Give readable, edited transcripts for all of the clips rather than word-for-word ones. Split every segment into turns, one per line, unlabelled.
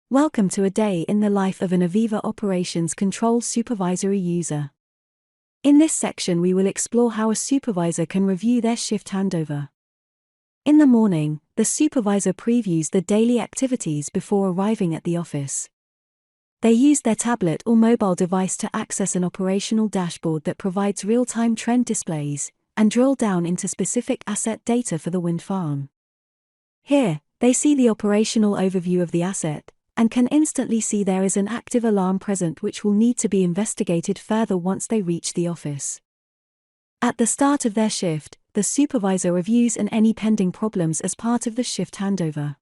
Welcome to a day in the life of an Aviva Operations Control Supervisory user. In this section we will explore how a supervisor can review their shift handover. In the morning, the supervisor previews the daily activities before arriving at the office. They use their tablet or mobile device to access an operational dashboard that provides real-time trend displays, and drill down into specific asset data for the wind farm. Here, they see the operational overview of the asset, and can instantly see there is an active alarm present which will need to be investigated further once they reach the office. At the start of their shift, the supervisor reviews any pending problems as part of the shift handover.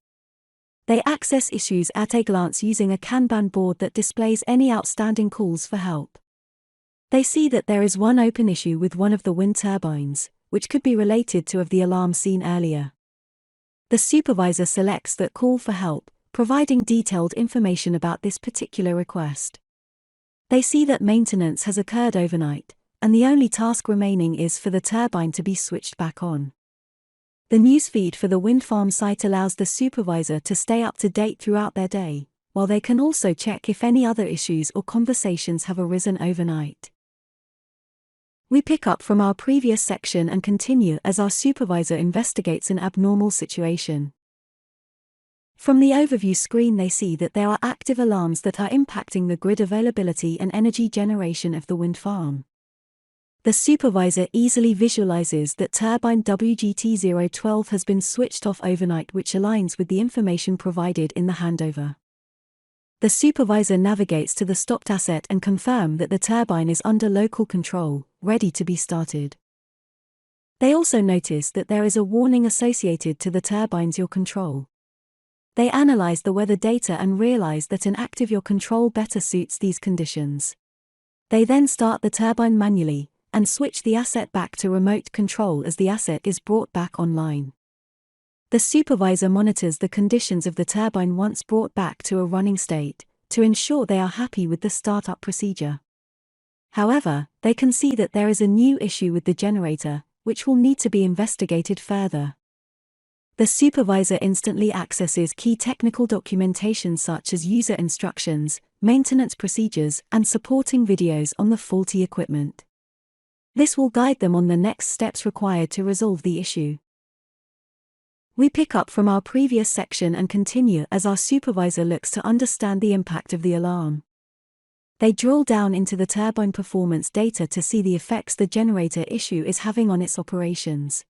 They access issues at a glance using a Kanban board that displays any outstanding calls for help. They see that there is one open issue with one of the wind turbines, which could be related to the alarm seen earlier. The supervisor selects that call for help, providing detailed information about this particular request. They see that maintenance has occurred overnight, and the only task remaining is for the turbine to be switched back on. The newsfeed for the wind farm site allows the supervisor to stay up to date throughout their day, while they can also check if any other issues or conversations have arisen overnight. We pick up from our previous section and continue as our supervisor investigates an abnormal situation. From the overview screen they see that there are active alarms that are impacting the grid availability and energy generation of the wind farm. The supervisor easily visualizes that turbine WGT012 has been switched off overnight, which aligns with the information provided in the handover. The supervisor navigates to the stopped asset and confirms that the turbine is under local control, ready to be started. They also notice that there is a warning associated to the turbine's your control. They analyze the weather data and realize that an active your control better suits these conditions. They then start the turbine manually, and switch the asset back to remote control as the asset is brought back online. The supervisor monitors the conditions of the turbine once brought back to a running state, to ensure they are happy with the startup procedure. However, they can see that there is a new issue with the generator, which will need to be investigated further. The supervisor instantly accesses key technical documentation such as user instructions, maintenance procedures, and supporting videos on the faulty equipment. This will guide them on the next steps required to resolve the issue. We pick up from our previous section and continue as our supervisor looks to understand the impact of the alarm. They drill down into the turbine performance data to see the effects the generator issue is having on its operations.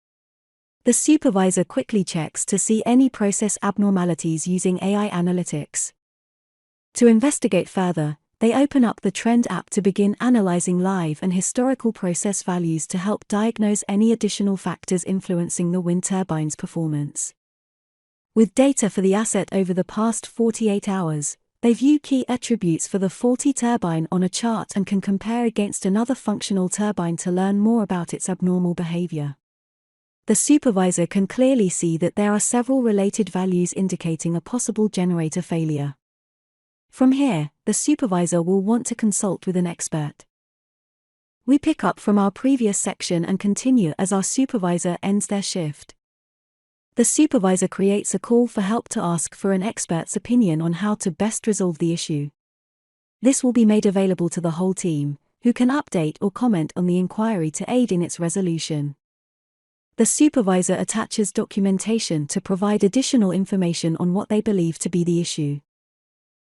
The supervisor quickly checks to see any process abnormalities using AI analytics. To investigate further, they open up the Trend app to begin analyzing live and historical process values to help diagnose any additional factors influencing the wind turbine's performance. With data for the asset over the past 48 hours, they view key attributes for the faulty turbine on a chart and can compare against another functional turbine to learn more about its abnormal behavior. The supervisor can clearly see that there are several related values indicating a possible generator failure. From here, the supervisor will want to consult with an expert. We pick up from our previous section and continue as our supervisor ends their shift. The supervisor creates a call for help to ask for an expert's opinion on how to best resolve the issue. This will be made available to the whole team, who can update or comment on the inquiry to aid in its resolution. The supervisor attaches documentation to provide additional information on what they believe to be the issue.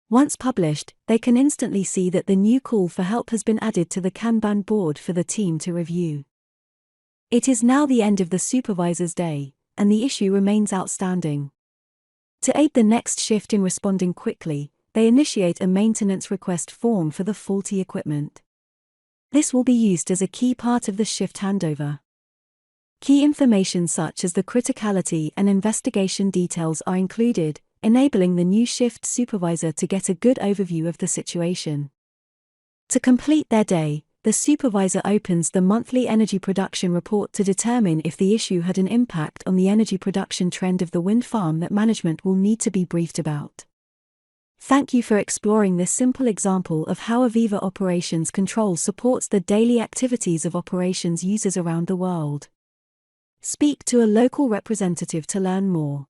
Once published, they can instantly see that the new call for help has been added to the Kanban board for the team to review. It is now the end of the supervisor's day, and the issue remains outstanding. To aid the next shift in responding quickly, they initiate a maintenance request form for the faulty equipment. This will be used as a key part of the shift handover. Key information such as the criticality and investigation details are included, enabling the new shift supervisor to get a good overview of the situation. To complete their day, the supervisor opens the monthly energy production report to determine if the issue had an impact on the energy production trend of the wind farm that management will need to be briefed about. Thank you for exploring this simple example of how Aviva Operations Control supports the daily activities of operations users around the world. Speak to a local representative to learn more.